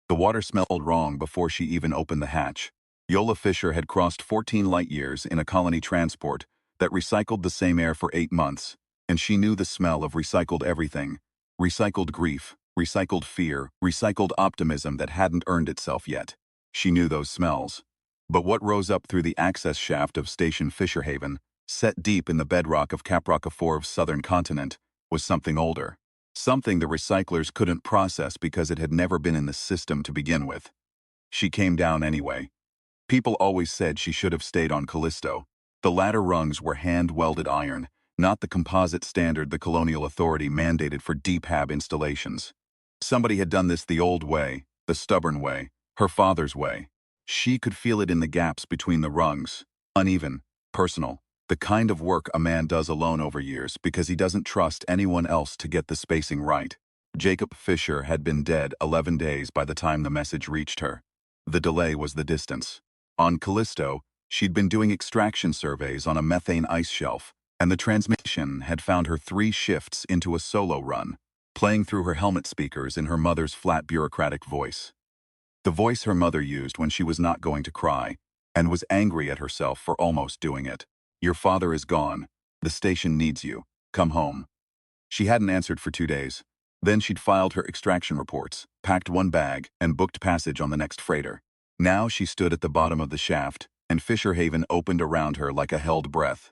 The water smelled wrong before she even opened the hatch. Yola Fisher had crossed 14 light years in a colony transport that recycled the same air for 8 months, and she knew the smell of recycled everything. Recycled grief, recycled fear, recycled optimism that hadn't earned itself yet. She knew those smells. But what rose up through the access shaft of Station Fisherhaven, set deep in the bedrock of Caproca 4's southern continent, was something older. Something the recyclers couldn't process because it had never been in the system to begin with. She came down anyway. People always said she should have stayed on Callisto. The ladder rungs were hand-welded iron, not the composite standard the colonial authority mandated for deep-hab installations. Somebody had done this the old way, the stubborn way, her father's way. She could feel it in the gaps between the rungs. Uneven, personal, the kind of work a man does alone over years because he doesn't trust anyone else to get the spacing right. Jacob Fisher had been dead 11 days by the time the message reached her. The delay was the distance. On Callisto, she'd been doing extraction surveys on a methane ice shelf, and the transmission had found her 3 shifts into a solo run, playing through her helmet speakers in her mother's flat bureaucratic voice. The voice her mother used when she was not going to cry, and was angry at herself for almost doing it. "Your father is gone. The station needs you. Come home." She hadn't answered for 2 days. Then she'd filed her extraction reports, packed 1 bag, and booked passage on the next freighter. Now she stood at the bottom of the shaft, and Fisherhaven opened around her like a held breath.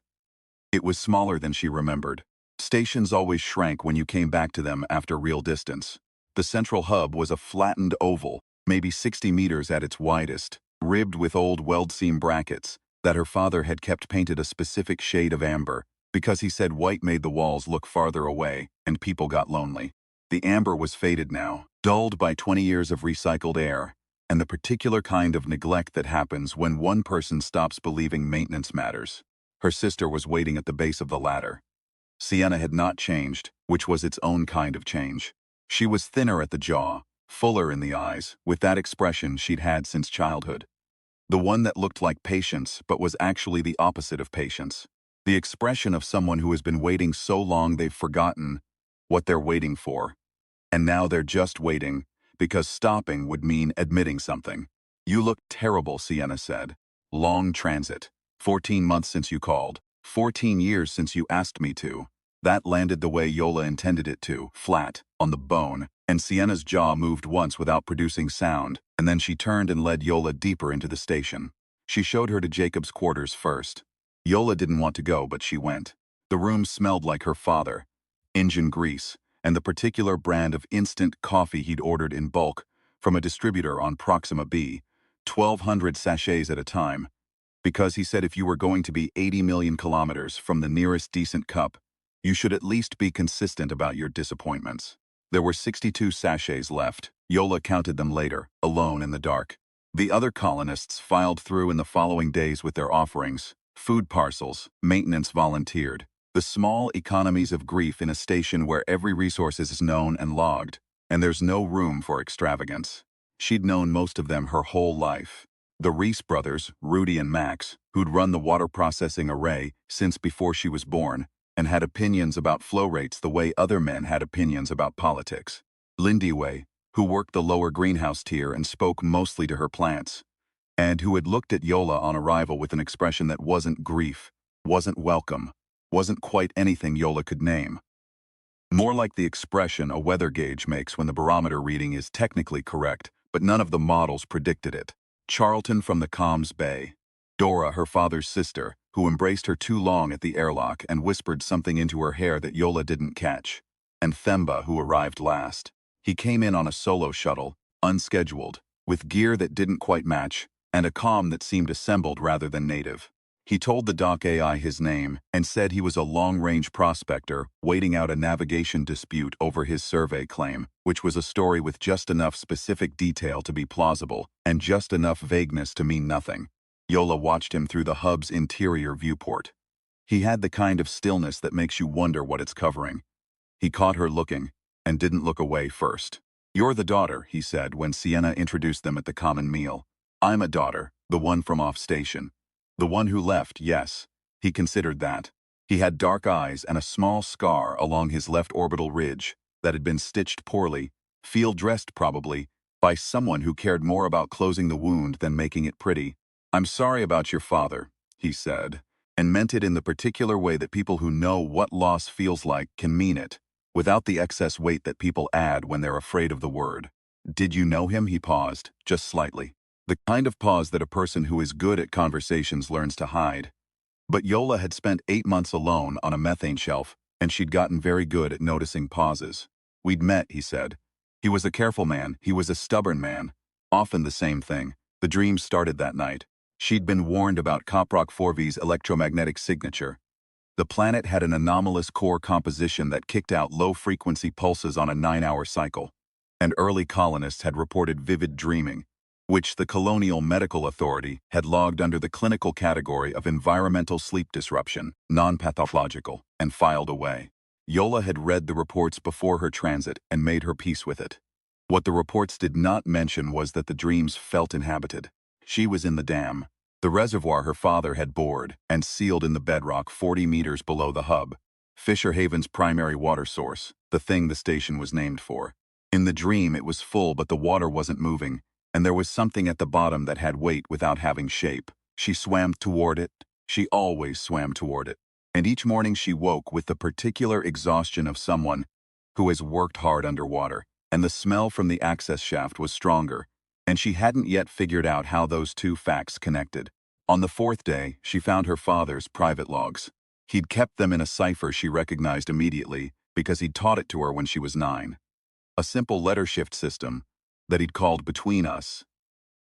It was smaller than she remembered. Stations always shrank when you came back to them after real distance. The central hub was a flattened oval, maybe 60 meters at its widest, ribbed with old weld-seam brackets that her father had kept painted a specific shade of amber because he said white made the walls look farther away and people got lonely. The amber was faded now, dulled by 20 years of recycled air, and the particular kind of neglect that happens when one person stops believing maintenance matters. Her sister was waiting at the base of the ladder. Sienna had not changed, which was its own kind of change. She was thinner at the jaw, fuller in the eyes, with that expression she'd had since childhood. The one that looked like patience but was actually the opposite of patience. The expression of someone who has been waiting so long they've forgotten what they're waiting for. And now they're just waiting, because stopping would mean admitting something. "You look terrible," Sienna said. "Long transit. 14 months since you called. 14 years since you asked me to." That landed the way Yola intended it to, flat, on the bone, and Sienna's jaw moved once without producing sound, and then she turned and led Yola deeper into the station. She showed her to Jacob's quarters first. Yola didn't want to go, but she went. The room smelled like her father. Engine grease, and the particular brand of instant coffee he'd ordered in bulk from a distributor on Proxima B, 1,200 sachets at a time, because he said if you were going to be 80 million kilometers from the nearest decent cup, you should at least be consistent about your disappointments. There were 62 sachets left. Yola counted them later, alone in the dark. The other colonists filed through in the following days with their offerings, food parcels, maintenance volunteered. The small economies of grief in a station where every resource is known and logged, and there's no room for extravagance. She'd known most of them her whole life. The Reese brothers, Rudy and Max, who'd run the water processing array since before she was born, and had opinions about flow rates the way other men had opinions about politics. Lindy Way, who worked the lower greenhouse tier and spoke mostly to her plants, and who had looked at Yola on arrival with an expression that wasn't grief, wasn't welcome, wasn't quite anything Yola could name. More like the expression a weather gauge makes when the barometer reading is technically correct, but none of the models predicted it. Charlton from the comms bay. Dora, her father's sister, who embraced her too long at the airlock and whispered something into her hair that Yola didn't catch. And Themba, who arrived last. He came in on a solo shuttle, unscheduled, with gear that didn't quite match, and a comm that seemed assembled rather than native. He told the dock AI his name and said he was a long-range prospector waiting out a navigation dispute over his survey claim, which was a story with just enough specific detail to be plausible and just enough vagueness to mean nothing. Yola watched him through the hub's interior viewport. He had the kind of stillness that makes you wonder what it's covering. He caught her looking and didn't look away first. "You're the daughter," he said when Sienna introduced them at the common meal. "I'm a daughter, the one from off-station. The one who left, yes." He considered that. He had dark eyes and a small scar along his left orbital ridge that had been stitched poorly, field-dressed probably, by someone who cared more about closing the wound than making it pretty. "I'm sorry about your father," he said, and meant it in the particular way that people who know what loss feels like can mean it, without the excess weight that people add when they're afraid of the word. "Did you know him?" He paused, just slightly. The kind of pause that a person who is good at conversations learns to hide. But Yola had spent 8 months alone on a methane shelf, and she'd gotten very good at noticing pauses. "We'd met," he said. He was a careful man, he was a stubborn man. Often the same thing. The dream started that night. She'd been warned about Coproc 4V's electromagnetic signature. The planet had an anomalous core composition that kicked out low-frequency pulses on a 9-hour cycle. And early colonists had reported vivid dreaming, which the Colonial Medical Authority had logged under the clinical category of environmental sleep disruption, non-pathological, and filed away. Yola had read the reports before her transit and made her peace with it. What the reports did not mention was that the dreams felt inhabited. She was in the dam, the reservoir her father had bored and sealed in the bedrock 40 meters below the hub, Fisher Haven's primary water source, the thing the station was named for. In the dream it was full, but the water wasn't moving, and there was something at the bottom that had weight without having shape. She swam toward it. She always swam toward it. And each morning she woke with the particular exhaustion of someone who has worked hard underwater, and the smell from the access shaft was stronger, and she hadn't yet figured out how those two facts connected. On the 4th day, she found her father's private logs. He'd kept them in a cipher she recognized immediately because he'd taught it to her when she was 9. A simple letter shift system that he'd called Between Us,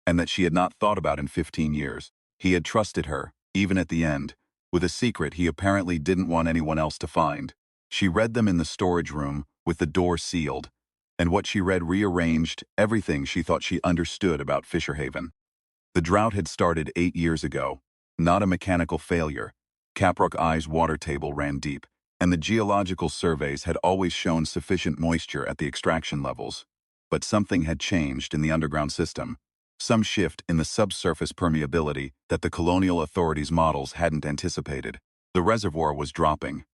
and that she had not thought about in 15 years. He had trusted her, even at the end, with a secret he apparently didn't want anyone else to find. She read them in the storage room, with the door sealed, and what she read rearranged everything she thought she understood about Fisher Haven. The drought had started 8 years ago, not a mechanical failure. Caproc I's water table ran deep, and the geological surveys had always shown sufficient moisture at the extraction levels. But something had changed in the underground system, some shift in the subsurface permeability that the colonial authorities' models hadn't anticipated. The reservoir was dropping.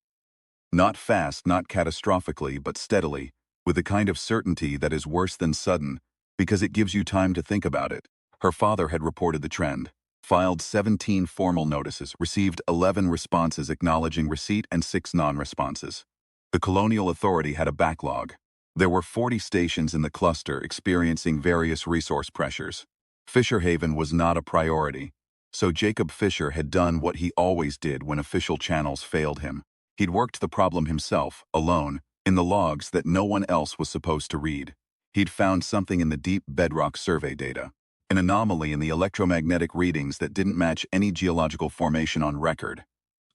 Not fast, not catastrophically, but steadily, with the kind of certainty that is worse than sudden, because it gives you time to think about it. Her father had reported the trend, filed 17 formal notices, received 11 responses acknowledging receipt and 6 non-responses. The colonial authority had a backlog. There were 40 stations in the cluster experiencing various resource pressures. Fisher Haven was not a priority, so Jacob Fisher had done what he always did when official channels failed him. He'd worked the problem himself, alone, in the logs that no one else was supposed to read. He'd found something in the deep bedrock survey data, an anomaly in the electromagnetic readings that didn't match any geological formation on record.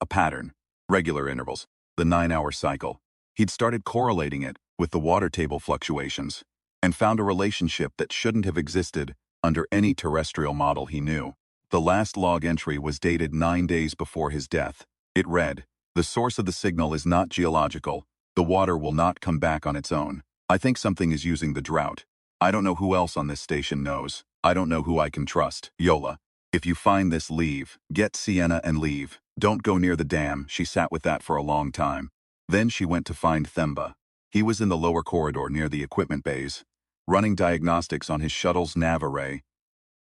A pattern, regular intervals, the 9-hour cycle. He'd started correlating it with the water table fluctuations, and found a relationship that shouldn't have existed under any terrestrial model he knew. The last log entry was dated 9 days before his death. It read, "The source of the signal is not geological. The water will not come back on its own. I think something is using the drought. I don't know who else on this station knows. I don't know who I can trust. Yola, if you find this, leave. Get Sienna and leave. Don't go near the dam." She sat with that for a long time. Then she went to find Themba. He was in the lower corridor near the equipment bays, running diagnostics on his shuttle's nav array,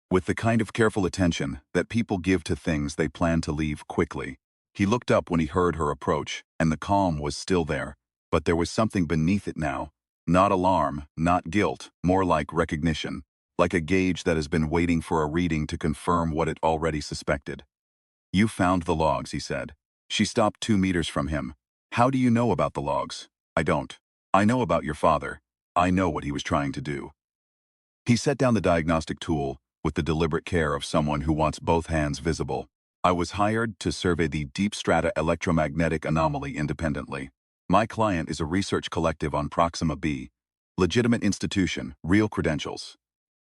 with the kind of careful attention that people give to things they plan to leave quickly. He looked up when he heard her approach, and the calm was still there, but there was something beneath it now. Not alarm, not guilt, more like recognition, like a gauge that has been waiting for a reading to confirm what it already suspected. "You found the logs," he said. She stopped 2 meters from him. "How do you know about the logs?" "I don't. I know about your father. I know what he was trying to do." He set down the diagnostic tool with the deliberate care of someone who wants both hands visible. "I was hired to survey the deep strata electromagnetic anomaly independently. My client is a research collective on Proxima B, legitimate institution, real credentials.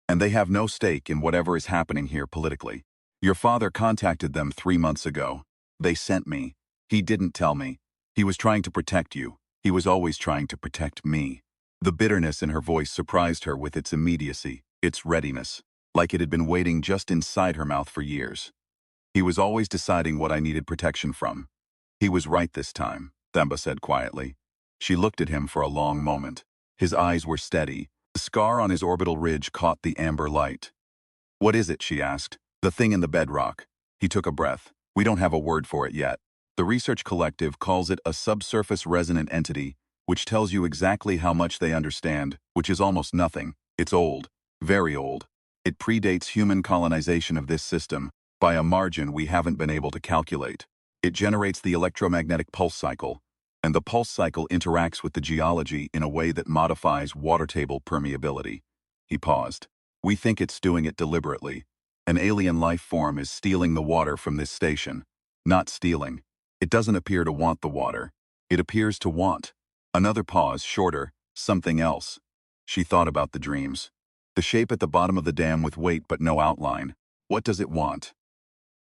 And they have no stake in whatever is happening here politically. Your father contacted them 3 months ago. They sent me. He didn't tell me. He was trying to protect you. He was always trying to protect me." The bitterness in her voice surprised her with its immediacy, its readiness, like it had been waiting just inside her mouth for years. "He was always deciding what I needed protection from. He was right this time," Themba said quietly. She looked at him for a long moment. His eyes were steady, The scar on his orbital ridge caught the amber light. "What is it?" she asked. "The thing in the bedrock." He took a breath. "We don't have a word for it yet. The research collective calls it a subsurface resonant entity, which tells you exactly how much they understand, which is almost nothing. It's old. Very old. It predates human colonization of this system by a margin we haven't been able to calculate. It generates the electromagnetic pulse cycle, and the pulse cycle interacts with the geology in a way that modifies water table permeability." He paused. "We think it's doing it deliberately. An alien life form is stealing the water from this station." "Not stealing. It doesn't appear to want the water. It appears to want." Another pause, shorter, "something else." She thought about the dreams. The shape at the bottom of the dam with weight but no outline. What does it want?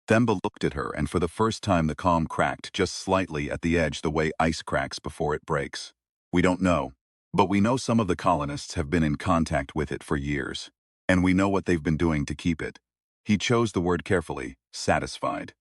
Themba looked at her, and for the first time the calm cracked just slightly at the edge the way ice cracks before it breaks. "We don't know. But we know some of the colonists have been in contact with it for years. And we know what they've been doing to keep it." He chose the word carefully, satisfied.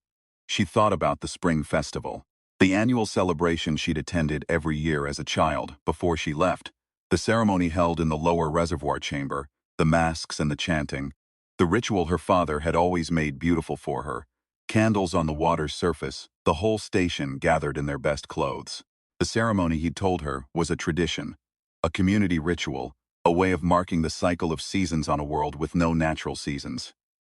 She thought about the spring festival. The annual celebration she'd attended every year as a child, before she left. The ceremony held in the lower reservoir chamber, the masks and the chanting. The ritual her father had always made beautiful for her. Candles on the water's surface, the whole station gathered in their best clothes. The ceremony, he'd told her, was a tradition. A community ritual, a way of marking the cycle of seasons on a world with no natural seasons.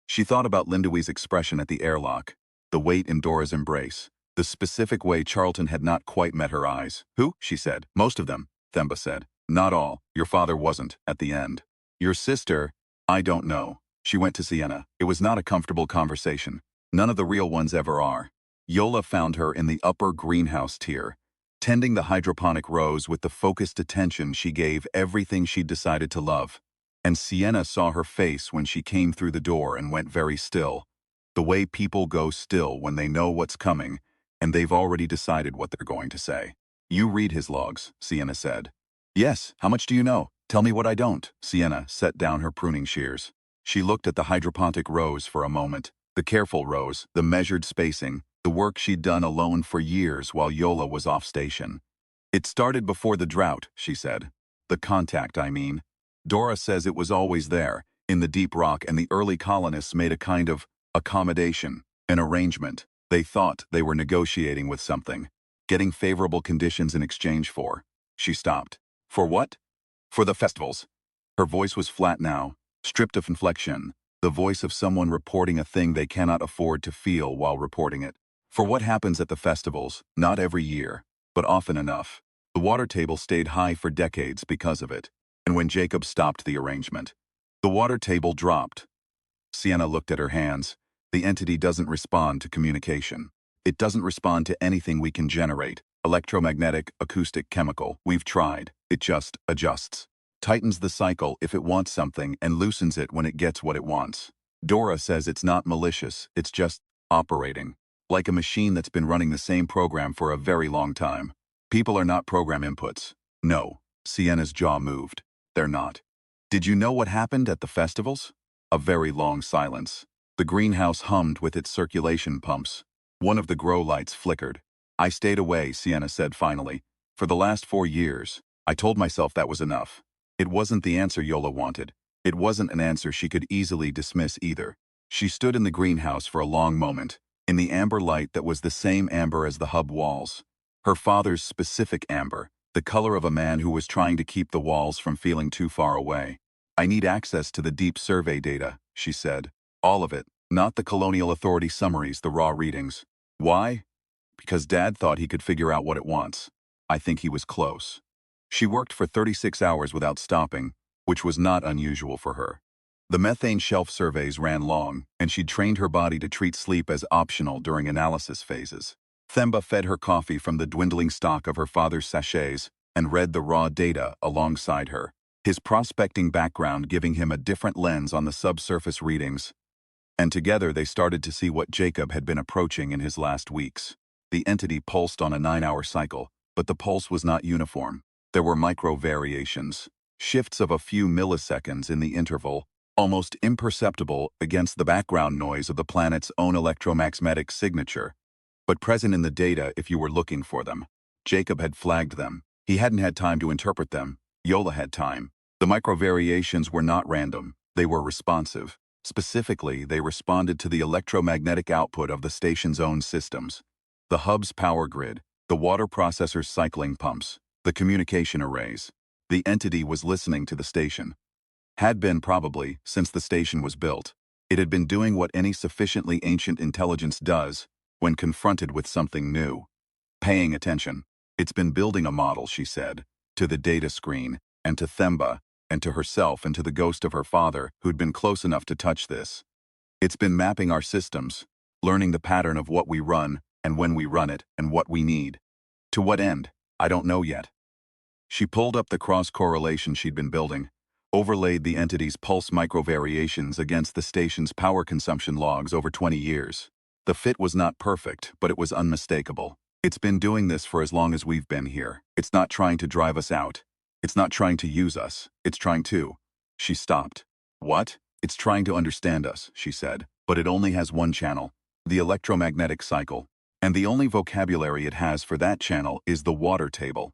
She thought about Lindui's expression at the airlock, the weight in Dora's embrace, the specific way Charlton had not quite met her eyes. "Who?" she said. "Most of them," Themba said. "Not all. Your father wasn't, at the end. Your sister, I don't know. She went to Sienna." It was not a comfortable conversation. None of the real ones ever are. Yola found her in the upper greenhouse tier, tending the hydroponic rows with the focused attention she gave everything she'd decided to love. And Sienna saw her face when she came through the door and went very still. The way people go still when they know what's coming, and they've already decided what they're going to say. "You read his logs," Sienna said. "Yes, how much do you know? Tell me what I don't." Sienna set down her pruning shears. She looked at the hydroponic rows for a moment. The careful rows, the measured spacing, the work she'd done alone for years while Yola was off station. "It started before the drought," she said. "The contact, I mean. Dora says it was always there, in the deep rock, and the early colonists made a kind of accommodation, an arrangement. They thought they were negotiating with something, getting favorable conditions in exchange for." She stopped. "For what?" "For the festivals." Her voice was flat now, stripped of inflection, the voice of someone reporting a thing they cannot afford to feel while reporting it. "For what happens at the festivals, not every year, but often enough. The water table stayed high for decades because of it. And when Jacob stopped the arrangement, the water table dropped." Sienna looked at her hands. "The entity doesn't respond to communication. It doesn't respond to anything we can generate, electromagnetic, acoustic, chemical. We've tried. It just adjusts. Tightens the cycle if it wants something and loosens it when it gets what it wants. Dora says it's not malicious, it's just operating. Like a machine that's been running the same program for a very long time. People are not program inputs." "No." Sienna's jaw moved. "They're not." "Did you know what happened at the festivals?" A very long silence. The greenhouse hummed with its circulation pumps. One of the grow lights flickered. "I stayed away," Sienna said finally. "For the last 4 years. I told myself that was enough." It wasn't the answer Yola wanted. It wasn't an answer she could easily dismiss either. She stood in the greenhouse for a long moment, in the amber light that was the same amber as the hub walls. Her father's specific amber, the color of a man who was trying to keep the walls from feeling too far away. "I need access to the deep survey data," she said. "All of it, not the Colonial Authority summaries, the raw readings." "Why?" "Because Dad thought he could figure out what it wants. I think he was close." She worked for 36 hours without stopping, which was not unusual for her. The methane shelf surveys ran long, and she'd trained her body to treat sleep as optional during analysis phases. Themba fed her coffee from the dwindling stock of her father's sachets and read the raw data alongside her, his prospecting background giving him a different lens on the subsurface readings. And together they started to see what Jacob had been approaching in his last weeks. The entity pulsed on a 9-hour cycle, but the pulse was not uniform. There were micro-variations, shifts of a few milliseconds in the interval, almost imperceptible against the background noise of the planet's own electromagnetic signature, but present in the data if you were looking for them. Jacob had flagged them. He hadn't had time to interpret them. Yola had time. The microvariations were not random, they were responsive. Specifically, they responded to the electromagnetic output of the station's own systems. The hub's power grid, the water processor's cycling pumps, the communication arrays. The entity was listening to the station. Had been probably, since the station was built. It had been doing what any sufficiently ancient intelligence does when confronted with something new. Paying attention. It's been building a model, she said, to the data screen, and to Themba, and to herself and to the ghost of her father who'd been close enough to touch this. It's been mapping our systems, learning the pattern of what we run and when we run it and what we need. To what end? I don't know yet. She pulled up the cross-correlation she'd been building, overlaid the entity's pulse microvariations against the station's power consumption logs over 20 years. The fit was not perfect, but it was unmistakable. It's been doing this for as long as we've been here. It's not trying to drive us out. It's not trying to use us. It's trying to. She stopped. What? It's trying to understand us, she said, but it only has one channel, the electromagnetic cycle. And the only vocabulary it has for that channel is the water table.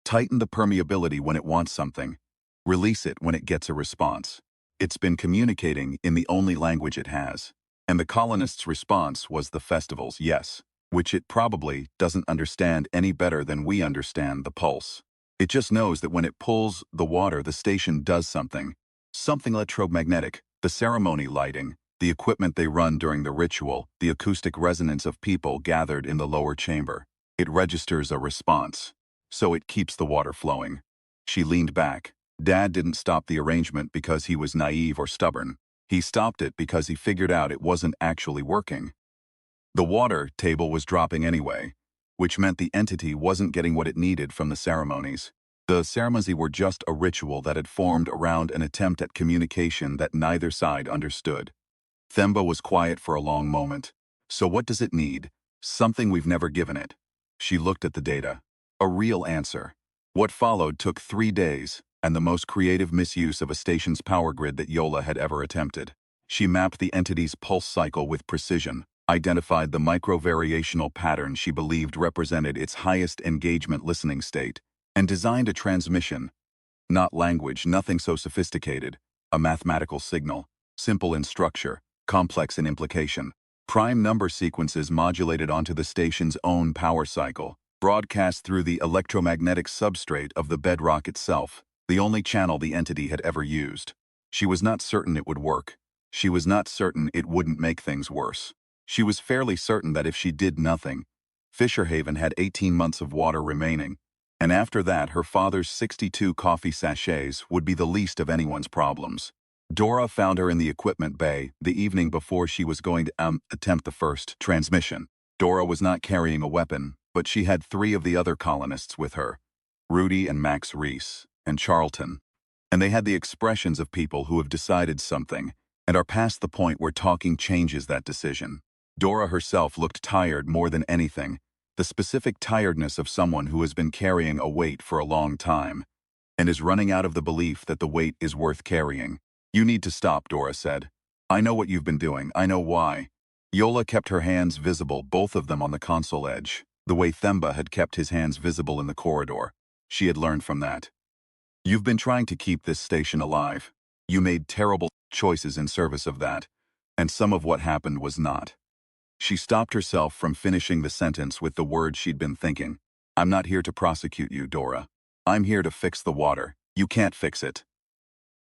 Tighten the permeability when it wants something. Release it when it gets a response. It's been communicating in the only language it has. And the colonists' response was the festival's yes, which it probably doesn't understand any better than we understand the pulse. It just knows that when it pulls the water, the station does something. Something electromagnetic, the ceremony lighting, the equipment they run during the ritual, the acoustic resonance of people gathered in the lower chamber. It registers a response. So it keeps the water flowing. She leaned back. Dad didn't stop the arrangement because he was naive or stubborn. He stopped it because he figured out it wasn't actually working. The water table was dropping anyway, which meant the entity wasn't getting what it needed from the ceremonies. The ceremonies were just a ritual that had formed around an attempt at communication that neither side understood. Themba was quiet for a long moment. So what does it need? Something we've never given it. She looked at the data. A real answer. What followed took 3 days, and the most creative misuse of a station's power grid that Yola had ever attempted. She mapped the entity's pulse cycle with precision, identified the microvariational pattern she believed represented its highest engagement listening state, and designed a transmission. Not language, nothing so sophisticated. A mathematical signal, simple in structure, complex in implication. Prime number sequences modulated onto the station's own power cycle, broadcast through the electromagnetic substrate of the bedrock itself, the only channel the entity had ever used. She was not certain it would work. She was not certain it wouldn't make things worse. She was fairly certain that if she did nothing, Fisherhaven had 18 months of water remaining, and after that her father's 62 coffee sachets would be the least of anyone's problems. Dora found her in the equipment bay the evening before she was going to attempt the first transmission. Dora was not carrying a weapon, but she had 3 of the other colonists with her, Rudy and Max Reese, and Charlton. And they had the expressions of people who have decided something, and are past the point where talking changes that decision. Dora herself looked tired more than anything, the specific tiredness of someone who has been carrying a weight for a long time, and is running out of the belief that the weight is worth carrying. You need to stop, Dora said. I know what you've been doing, I know why. Yola kept her hands visible, both of them on the console edge, the way Themba had kept his hands visible in the corridor. She had learned from that. You've been trying to keep this station alive. You made terrible choices in service of that, and some of what happened was not. She stopped herself from finishing the sentence with the words she'd been thinking. I'm not here to prosecute you, Dora. I'm here to fix the water. You can't fix it.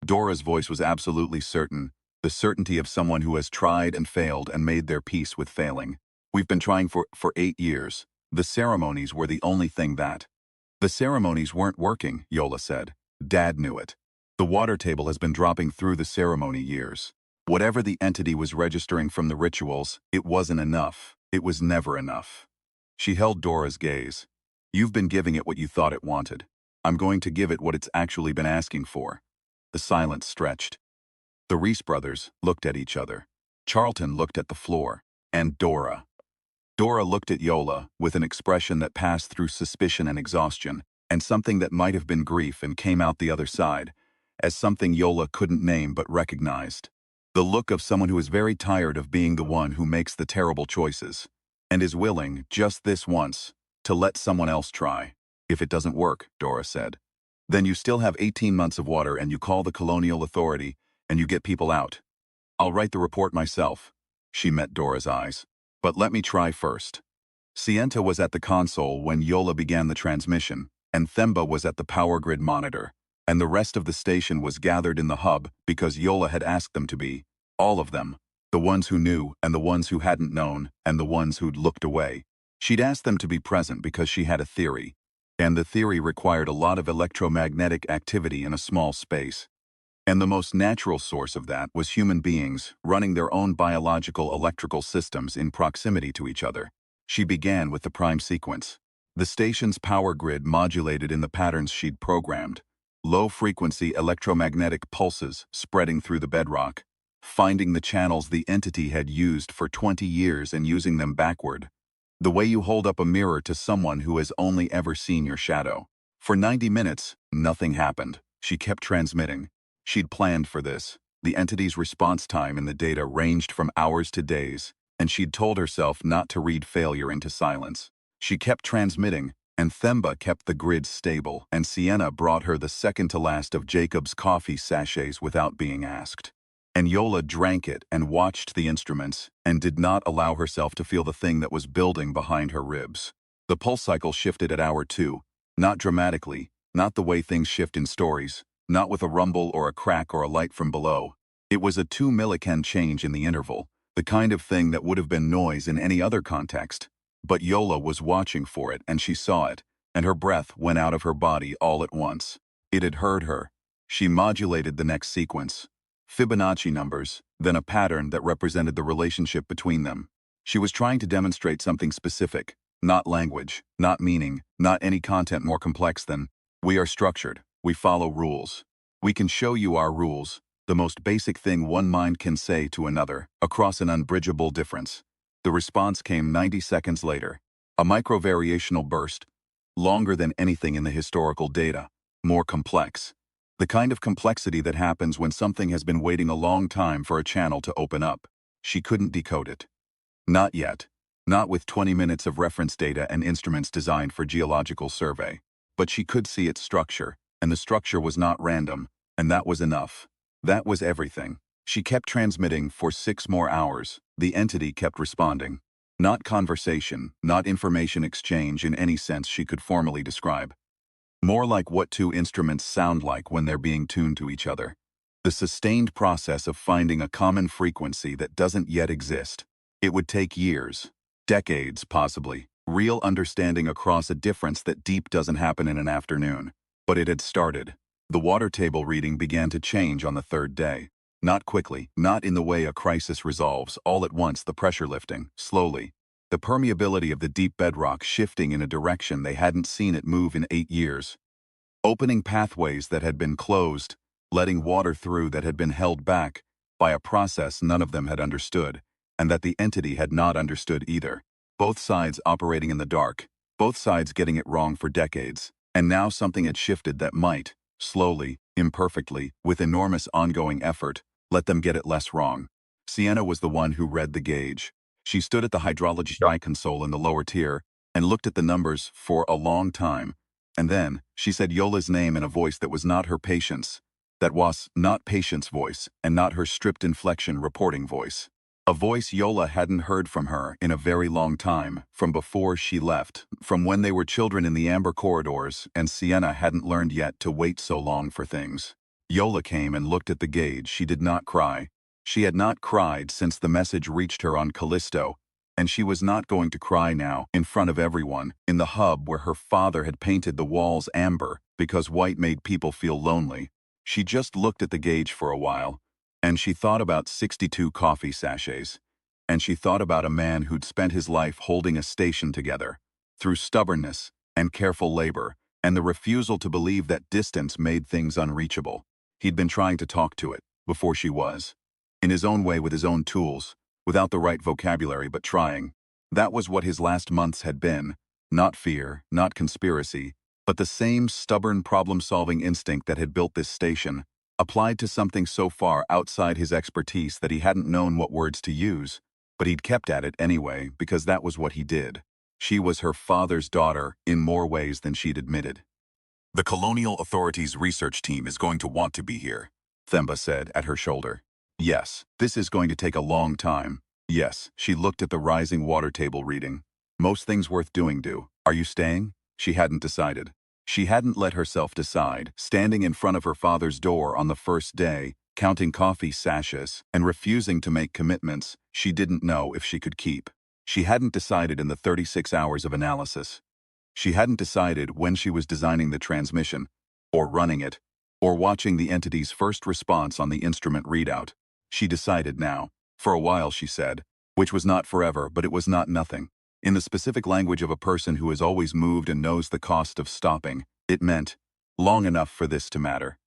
Dora's voice was absolutely certain, the certainty of someone who has tried and failed and made their peace with failing. We've been trying for 8 years. The ceremonies were the only thing that. The ceremonies weren't working, Yola said. Dad knew it. The water table has been dropping through the ceremony years. Whatever the entity was registering from the rituals, it wasn't enough. It was never enough. She held Dora's gaze. You've been giving it what you thought it wanted. I'm going to give it what it's actually been asking for. The silence stretched. The Reese brothers looked at each other. Charlton looked at the floor. And Dora. Dora looked at Yola with an expression that passed through suspicion and exhaustion, and something that might have been grief and came out the other side, as something Yola couldn't name but recognized. The look of someone who is very tired of being the one who makes the terrible choices, and is willing, just this once, to let someone else try. If it doesn't work, Dora said. Then you still have 18 months of water and you call the colonial authority and you get people out. I'll write the report myself. She met Dora's eyes. But let me try first. Sienta was at the console when Yola began the transmission, and Themba was at the power grid monitor, and the rest of the station was gathered in the hub because Yola had asked them to be. All of them. The ones who knew and the ones who hadn't known and the ones who'd looked away. She'd asked them to be present because she had a theory. And the theory required a lot of electromagnetic activity in a small space. And the most natural source of that was human beings running their own biological electrical systems in proximity to each other. She began with the prime sequence. The station's power grid modulated in the patterns she'd programmed. Low-frequency electromagnetic pulses spreading through the bedrock, finding the channels the entity had used for 20 years and using them backward. The way you hold up a mirror to someone who has only ever seen your shadow. For 90 minutes, nothing happened. She kept transmitting. She'd planned for this. The entity's response time in the data ranged from hours to days, and she'd told herself not to read failure into silence. She kept transmitting, and Themba kept the grid stable, and Sienna brought her the second-to-last of Jacob's coffee sachets without being asked. And Yola drank it and watched the instruments, and did not allow herself to feel the thing that was building behind her ribs. The pulse cycle shifted at hour 2, not dramatically, not the way things shift in stories, not with a rumble or a crack or a light from below. It was a 2 millican change in the interval, the kind of thing that would have been noise in any other context. But Yola was watching for it, and she saw it, and her breath went out of her body all at once. It had heard her. She modulated the next sequence. Fibonacci numbers, then a pattern that represented the relationship between them. She was trying to demonstrate something specific, not language, not meaning, not any content more complex than, we are structured, we follow rules. We can show you our rules, the most basic thing one mind can say to another, across an unbridgeable difference. The response came 90 seconds later. A microvariational burst, longer than anything in the historical data, more complex. The kind of complexity that happens when something has been waiting a long time for a channel to open up. She couldn't decode it. Not yet. Not with 20 minutes of reference data and instruments designed for geological survey. But she could see its structure, and the structure was not random, and that was enough. That was everything. She kept transmitting for 6 more hours. The entity kept responding. Not conversation, not information exchange in any sense she could formally describe. More like what two instruments sound like when they're being tuned to each other. The sustained process of finding a common frequency that doesn't yet exist. It would take years, decades possibly, real understanding across a difference that deep doesn't happen in an afternoon. But it had started. The water table reading began to change on the 3rd day. Not quickly, not in the way a crisis resolves, all at once the pressure lifting, slowly. The permeability of the deep bedrock shifting in a direction they hadn't seen it move in 8 years. Opening pathways that had been closed, letting water through that had been held back by a process none of them had understood, and that the entity had not understood either. Both sides operating in the dark, both sides getting it wrong for decades, and now something had shifted that might, slowly, imperfectly, with enormous ongoing effort, let them get it less wrong. Sienna was the one who read the gauge. She stood at the hydrology console in the lower tier and looked at the numbers for a long time. And then, she said Yola's name in a voice that was not her patient's, that was not patient's voice and not her stripped inflection reporting voice. A voice Yola hadn't heard from her in a very long time, from before she left, from when they were children in the amber corridors and Sienna hadn't learned yet to wait so long for things. Yola came and looked at the gauge. She did not cry. She had not cried since the message reached her on Callisto, and she was not going to cry now, in front of everyone, in the hub where her father had painted the walls amber because white made people feel lonely. She just looked at the gauge for a while, and she thought about 62 coffee sachets, and she thought about a man who'd spent his life holding a station together, through stubbornness and careful labor, and the refusal to believe that distance made things unreachable. He'd been trying to talk to it, before she was. In his own way with his own tools, without the right vocabulary but trying. That was what his last months had been. Not fear, not conspiracy, but the same stubborn problem-solving instinct that had built this station, applied to something so far outside his expertise that he hadn't known what words to use, but he'd kept at it anyway because that was what he did. She was her father's daughter in more ways than she'd admitted. The Colonial Authority's research team is going to want to be here, Themba said at her shoulder. Yes, this is going to take a long time. Yes, she looked at the rising water table reading. Most things worth doing do. Are you staying? She hadn't decided. She hadn't let herself decide, standing in front of her father's door on the first day, counting coffee sachets, and refusing to make commitments she didn't know if she could keep. She hadn't decided in the 36 hours of analysis. She hadn't decided when she was designing the transmission, or running it, or watching the entity's first response on the instrument readout. She decided now. For a while, she said, which was not forever, but it was not nothing. In the specific language of a person who has always moved and knows the cost of stopping, it meant long enough for this to matter.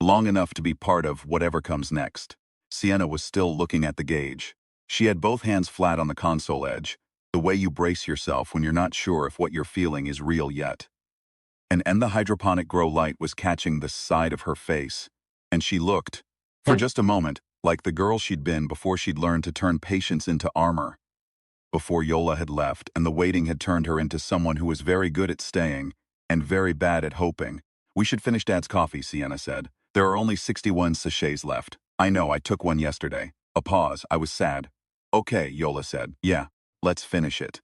Long enough to be part of whatever comes next. Sienna was still looking at the gauge. She had both hands flat on the console edge, the way you brace yourself when you're not sure if what you're feeling is real yet. And the hydroponic grow light was catching the side of her face, and she looked, for just a moment, like the girl she'd been before she'd learned to turn patience into armor. Before Yola had left and the waiting had turned her into someone who was very good at staying and very bad at hoping. We should finish Dad's coffee, Sienna said. There are only 61 sachets left. I know, I took one yesterday. A pause, I was sad. Okay, Yola said. Yeah, let's finish it.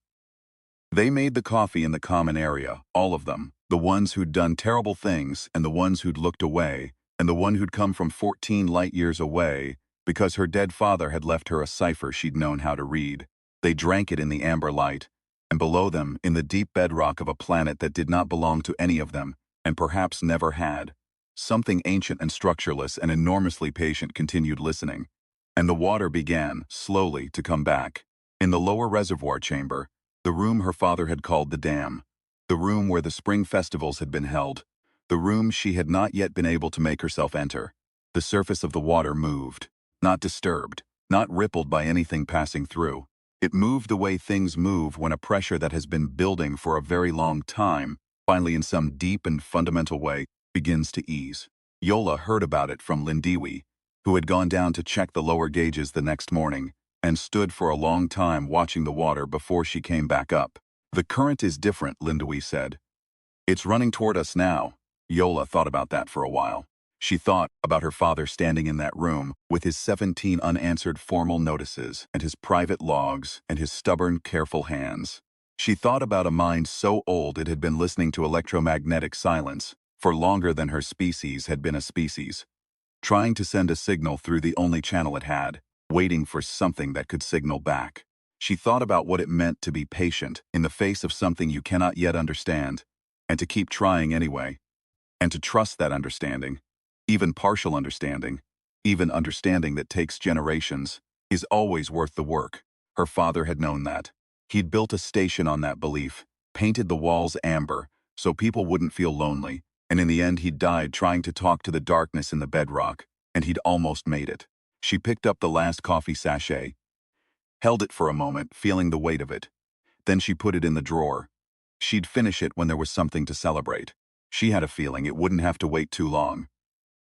They made the coffee in the common area, all of them. The ones who'd done terrible things and the ones who'd looked away, and the one who'd come from 14 light years away because her dead father had left her a cipher she'd known how to read. They drank it in the amber light, and below them, in the deep bedrock of a planet that did not belong to any of them, and perhaps never had, something ancient and structureless and enormously patient continued listening. And the water began, slowly, to come back. In the lower reservoir chamber, the room her father had called the dam, the room where the spring festivals had been held, the room she had not yet been able to make herself enter, the surface of the water moved, not disturbed, not rippled by anything passing through. It moved the way things move when a pressure that has been building for a very long time, finally in some deep and fundamental way, begins to ease. Yola heard about it from Lindiwe, who had gone down to check the lower gauges the next morning, and stood for a long time watching the water before she came back up. The current is different, Lindiwe said. It's running toward us now. Yola thought about that for a while. She thought about her father standing in that room with his 17 unanswered formal notices and his private logs and his stubborn, careful hands. She thought about a mind so old it had been listening to electromagnetic silence for longer than her species had been a species, trying to send a signal through the only channel it had, waiting for something that could signal back. She thought about what it meant to be patient in the face of something you cannot yet understand, and to keep trying anyway, and to trust that understanding. Even partial understanding, even understanding that takes generations, is always worth the work. Her father had known that. He'd built a station on that belief, painted the walls amber, so people wouldn't feel lonely, and in the end he'd died trying to talk to the darkness in the bedrock, and he'd almost made it. She picked up the last coffee sachet, held it for a moment, feeling the weight of it. Then she put it in the drawer. She'd finish it when there was something to celebrate. She had a feeling it wouldn't have to wait too long.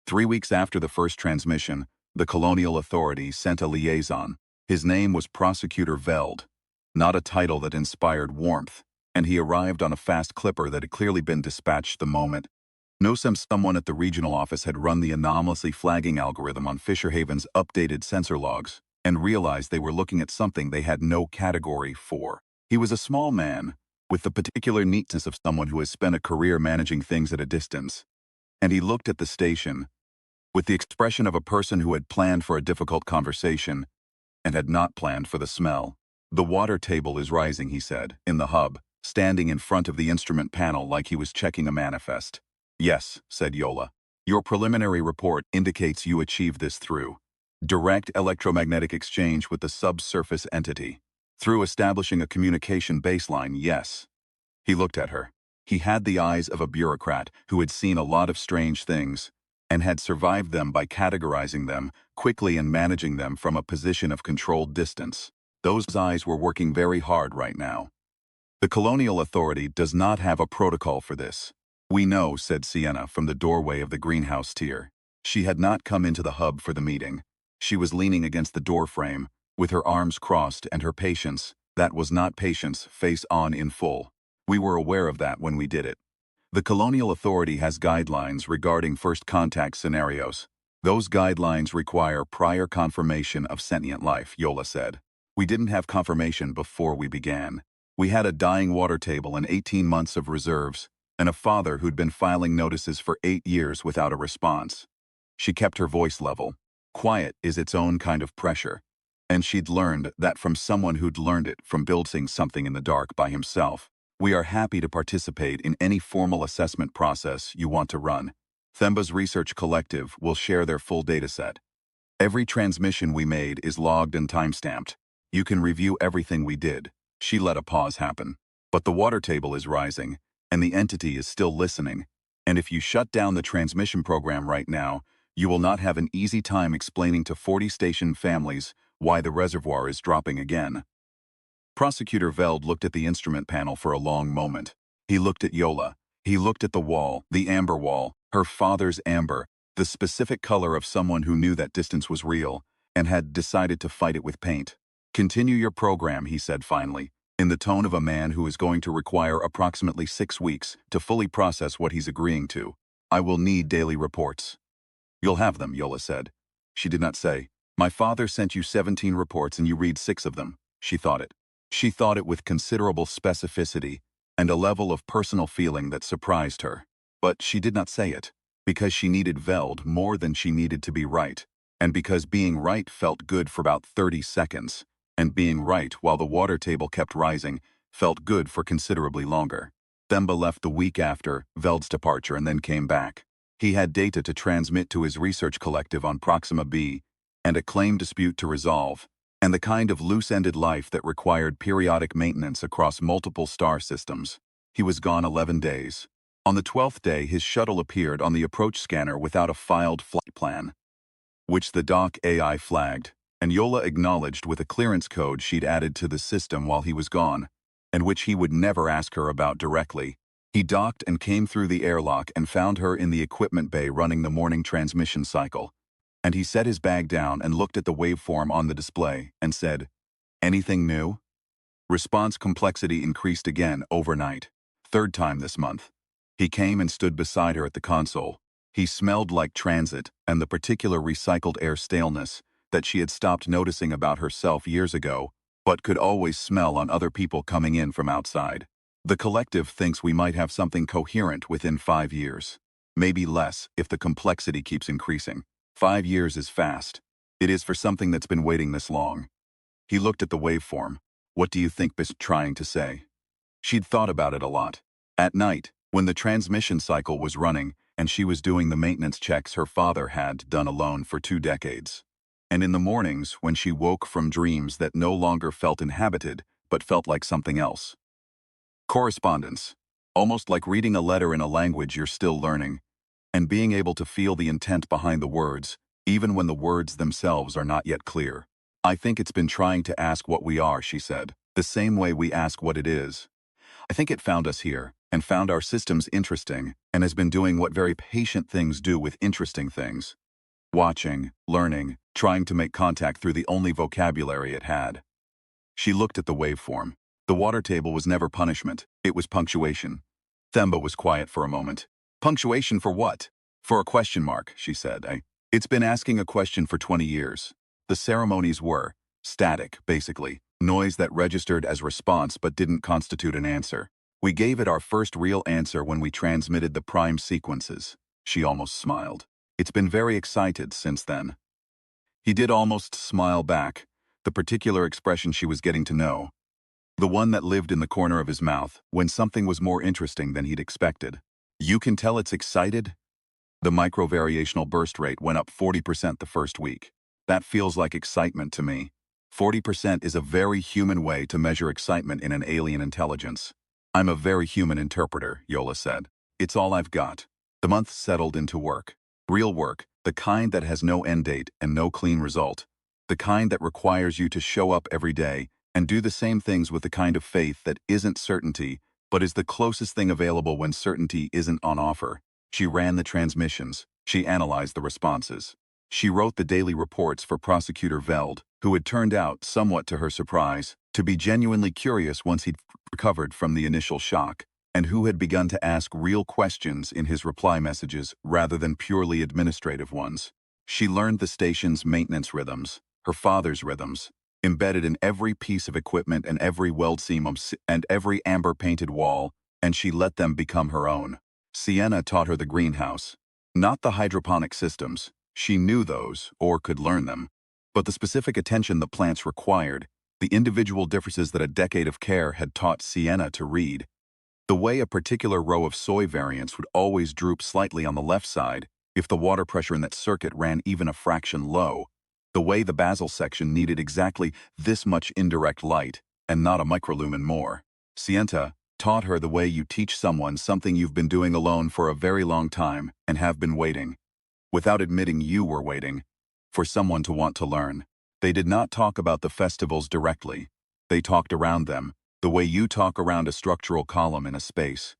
3 weeks after the first transmission, the Colonial Authority sent a liaison. His name was Prosecutor Veld, not a title that inspired warmth, and he arrived on a fast clipper that had clearly been dispatched the moment. Someone at the regional office had run the anomalously flagging algorithm on Fisherhaven's updated sensor logs and realized they were looking at something they had no category for. He was a small man, with the particular neatness of someone who has spent a career managing things at a distance. And he looked at the station with the expression of a person who had planned for a difficult conversation and had not planned for the smell. The water table is rising, he said, in the hub, standing in front of the instrument panel like he was checking a manifest. Yes, said Yola. Your preliminary report indicates you achieved this through direct electromagnetic exchange with the subsurface entity. Through establishing a communication baseline, yes. He looked at her. He had the eyes of a bureaucrat who had seen a lot of strange things and had survived them by categorizing them quickly and managing them from a position of controlled distance. Those eyes were working very hard right now. The Colonial Authority does not have a protocol for this. We know, said Sienna from the doorway of the greenhouse tier. She had not come into the hub for the meeting. She was leaning against the door frame, with her arms crossed and her patience, that was not patience, face on in full. We were aware of that when we did it. The Colonial Authority has guidelines regarding first contact scenarios. Those guidelines require prior confirmation of sentient life, Yola said. We didn't have confirmation before we began. We had a dying water table and 18 months of reserves, and a father who'd been filing notices for 8 years without a response. She kept her voice level. Quiet is its own kind of pressure. And she'd learned that from someone who'd learned it from building something in the dark by himself. We are happy to participate in any formal assessment process you want to run. Themba's research collective will share their full dataset. Every transmission we made is logged and timestamped. You can review everything we did. She let a pause happen. But the water table is rising, and the entity is still listening. And if you shut down the transmission program right now, you will not have an easy time explaining to 40 station families why the reservoir is dropping again. Prosecutor Veld looked at the instrument panel for a long moment. He looked at Yola. He looked at the wall, the amber wall, her father's amber, the specific color of someone who knew that distance was real and had decided to fight it with paint. Continue your program, he said finally, in the tone of a man who is going to require approximately 6 weeks to fully process what he's agreeing to. I will need daily reports. You'll have them, Yola said. She did not say, my father sent you 17 reports and you read 6 of them. She thought it. She thought it with considerable specificity and a level of personal feeling that surprised her. But she did not say it, because she needed Veld more than she needed to be right, and because being right felt good for about 30 seconds, and being right while the water table kept rising felt good for considerably longer. Themba left the week after Veld's departure and then came back. He had data to transmit to his research collective on Proxima b, and a claim dispute to resolve, and the kind of loose-ended life that required periodic maintenance across multiple star systems. He was gone 11 days. On the 12th day, his shuttle appeared on the approach scanner without a filed flight plan, which the dock AI flagged, and Yola acknowledged with a clearance code she'd added to the system while he was gone, and which he would never ask her about directly. He docked and came through the airlock and found her in the equipment bay running the morning transmission cycle. And he set his bag down and looked at the waveform on the display and said, anything new? Response complexity increased again overnight. 3rd time this month. He came and stood beside her at the console. He smelled like transit and the particular recycled air staleness that she had stopped noticing about herself years ago, but could always smell on other people coming in from outside. The collective thinks we might have something coherent within 5 years. Maybe less if the complexity keeps increasing. 5 years is fast. It is for something that's been waiting this long. He looked at the waveform. What do you think Bis trying to say? She'd thought about it a lot. At night, when the transmission cycle was running and she was doing the maintenance checks her father had done alone for 2 decades. And in the mornings when she woke from dreams that no longer felt inhabited but felt like something else. Correspondence. Almost like reading a letter in a language you're still learning, and being able to feel the intent behind the words, even when the words themselves are not yet clear. I think it's been trying to ask what we are, she said, the same way we ask what it is. I think it found us here, and found our systems interesting, and has been doing what very patient things do with interesting things. Watching, learning, trying to make contact through the only vocabulary it had. She looked at the waveform. The water table was never punishment, it was punctuation. Themba was quiet for a moment. Punctuation for what? For a question mark, she said. It's been asking a question for 20 years. The ceremonies were static, basically, noise that registered as response but didn't constitute an answer. We gave it our first real answer when we transmitted the prime sequences. She almost smiled. It's been very excited since then. He did almost smile back, the particular expression she was getting to know. The one that lived in the corner of his mouth when something was more interesting than he'd expected. You can tell it's excited? The microvariational burst rate went up 40% the first week. That feels like excitement to me. 40% is a very human way to measure excitement in an alien intelligence. I'm a very human interpreter, Yola said. It's all I've got. The month settled into work. Real work, the kind that has no end date and no clean result. The kind that requires you to show up every day and do the same things with the kind of faith that isn't certainty, but is the closest thing available when certainty isn't on offer. She ran the transmissions. She analyzed the responses. She wrote the daily reports for Prosecutor Veld, who had turned out, somewhat to her surprise, to be genuinely curious once he'd recovered from the initial shock. and who had begun to ask real questions in his reply messages rather than purely administrative ones. She learned the station's maintenance rhythms, her father's rhythms, embedded in every piece of equipment and every weld seam and every amber-painted wall, and she let them become her own. Sienna taught her the greenhouse, not the hydroponic systems. She knew those, or could learn them, but the specific attention the plants required, the individual differences that a decade of care had taught Sienna to read. The way a particular row of soy variants would always droop slightly on the left side if the water pressure in that circuit ran even a fraction low. The way the basil section needed exactly this much indirect light, and not a microlumen more. Sienna taught her the way you teach someone something you've been doing alone for a very long time and have been waiting, without admitting you were waiting, for someone to want to learn. They did not talk about the festivals directly. They talked around them, the way you talk around a structural column in a space,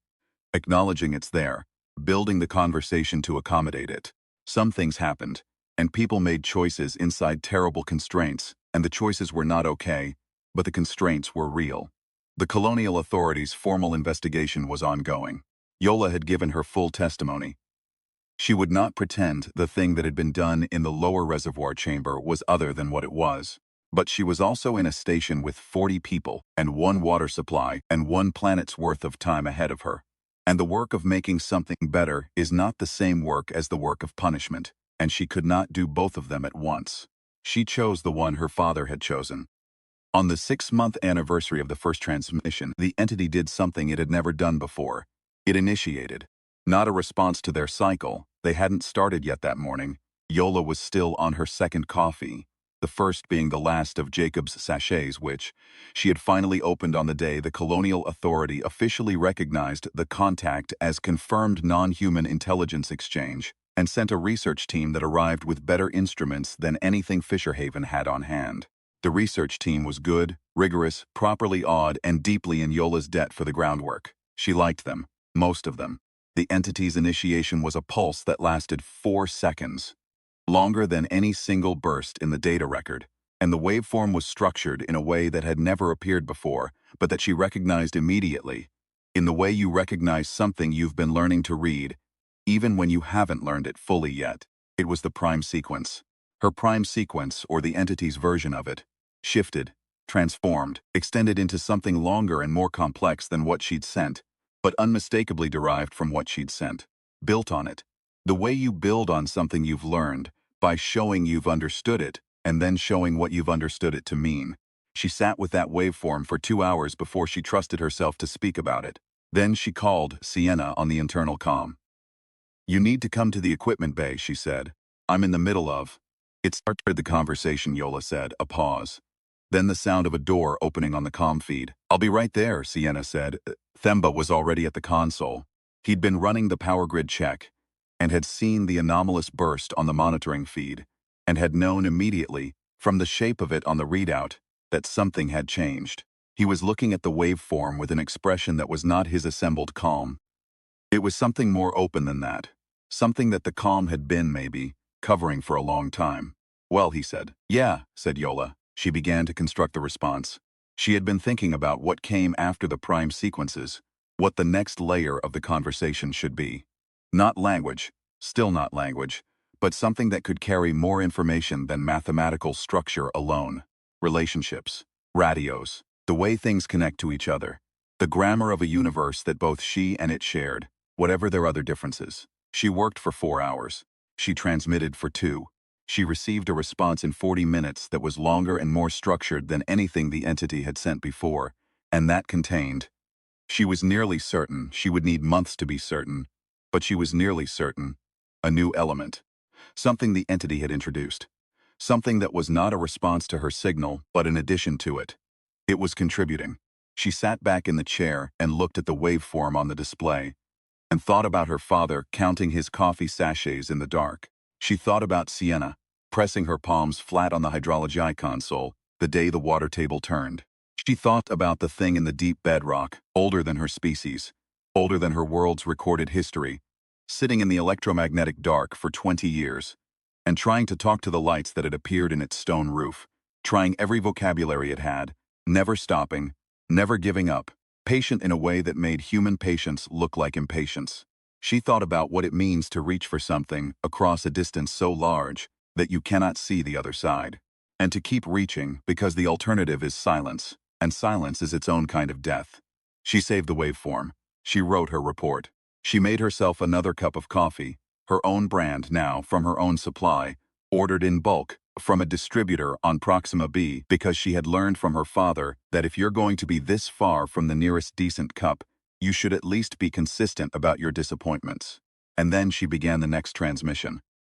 acknowledging it's there, building the conversation to accommodate it. Some things happened, and people made choices inside terrible constraints, and the choices were not okay, but the constraints were real. The colonial authorities' formal investigation was ongoing. Yola had given her full testimony. She would not pretend the thing that had been done in the lower reservoir chamber was other than what it was. But she was also in a station with 40 people and one water supply and one planet's worth of time ahead of her. And the work of making something better is not the same work as the work of punishment, and she could not do both of them at once. She chose the one her father had chosen. On the 6-month anniversary of the first transmission, the entity did something it had never done before. It initiated. Not a response to their cycle. They hadn't started yet that morning. Yola was still on her second coffee, the first being the last of Jacob's sachets which she had finally opened on the day the colonial authority officially recognized the contact as confirmed non-human intelligence exchange and sent a research team that arrived with better instruments than anything Fisherhaven had on hand. The research team was good, rigorous, properly awed, and deeply in Yola's debt for the groundwork. She liked them, most of them. The entity's initiation was a pulse that lasted 4 seconds. Longer than any single burst in the data record, and the waveform was structured in a way that had never appeared before, but that she recognized immediately, in the way you recognize something you've been learning to read, even when you haven't learned it fully yet. It was the prime sequence. Her prime sequence, or the entity's version of it, shifted, transformed, extended into something longer and more complex than what she'd sent, but unmistakably derived from what she'd sent, built on it. The way you build on something you've learned, by showing you've understood it, and then showing what you've understood it to mean. She sat with that waveform for 2 hours before she trusted herself to speak about it. Then she called Sienna on the internal comm. "You need to come to the equipment bay," she said. "I'm in the middle of..." It started the conversation, Yola said, a pause. Then the sound of a door opening on the comm feed. "I'll be right there," Sienna said. Themba was already at the console. He'd been running the power grid check, and had seen the anomalous burst on the monitoring feed, and had known immediately, from the shape of it on the readout, that something had changed. He was looking at the waveform with an expression that was not his assembled calm. It was something more open than that. Something that the calm had been, maybe, covering for a long time. "Well," he said. "Yeah," said Yola. She began to construct the response. She had been thinking about what came after the prime sequences, what the next layer of the conversation should be. Not language, still not language, but something that could carry more information than mathematical structure alone. Relationships, radios, the way things connect to each other, the grammar of a universe that both she and it shared, whatever their other differences. She worked for 4 hours. She transmitted for 2. She received a response in 40 minutes that was longer and more structured than anything the entity had sent before, and that contained. She was nearly certain she would need months to be certain, but she was nearly certain. A new element. Something the entity had introduced. Something that was not a response to her signal, but an addition to it. It was contributing. She sat back in the chair and looked at the waveform on the display, and thought about her father counting his coffee sachets in the dark. She thought about Sienna, pressing her palms flat on the hydrology console, the day the water table turned. She thought about the thing in the deep bedrock, older than her species, older than her world's recorded history, sitting in the electromagnetic dark for 20 years, and trying to talk to the lights that had appeared in its stone roof, trying every vocabulary it had, never stopping, never giving up, patient in a way that made human patience look like impatience. She thought about what it means to reach for something across a distance so large that you cannot see the other side. And to keep reaching because the alternative is silence, and silence is its own kind of death. She saved the waveform. She wrote her report. She made herself another cup of coffee, her own brand now from her own supply, ordered in bulk from a distributor on Proxima B because she had learned from her father that if you're going to be this far from the nearest decent cup, you should at least be consistent about your disappointments. And then she began the next transmission.